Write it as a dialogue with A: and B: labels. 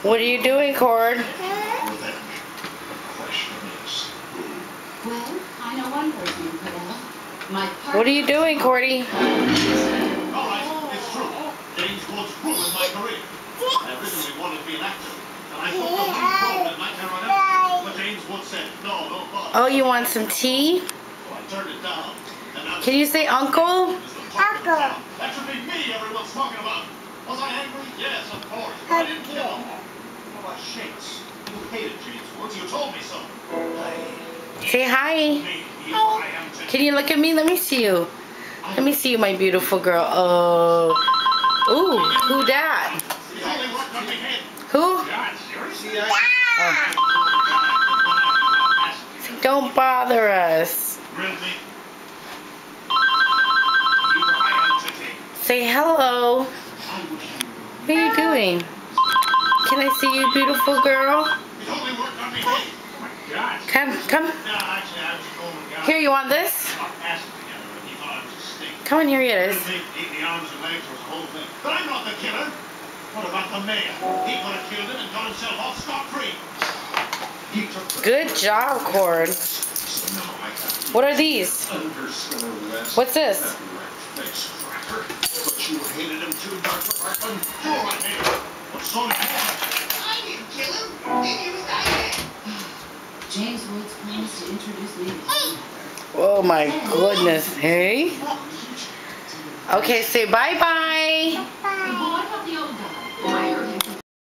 A: What are you doing, Cord?
B: Well, I know one person who could help.
A: What are you doing, Cordy?
C: Alright, it's true. James Woods ruined my career. I originally wanted to be an actor, and I took the lead role in Night Terror, but James Woods said, no, don't bother.
A: Oh, you want some tea?
C: So I turned it down. And now
A: Can you say uncle?
C: Uncle. That should be me everyone's talking about. Was I angry? Yes, of course. But I didn't kill him. How about Shakes? You hated James Woods. You told me so.
A: Say hi. Can you look at me? Let me see you. Let me see you, my beautiful girl. Oh. Ooh, who that? Who? Oh. Don't bother us. Say hello. What are you doing? Can I see you, beautiful girl? Come. Here, you want this? Come on, here it is.
C: But I'm not the killer. What about the mayor? He could have killed him and got himself off scot-free.
A: Good job, Cord. What are these? What's this?
C: But you hated him too, Dr. Parkman. You're right here. What's on him? I didn't kill him. He was dying.
B: James Woods promised to introduce me to him.
A: Oh my goodness, hey? Okay, say bye-bye.
B: What about the old guy?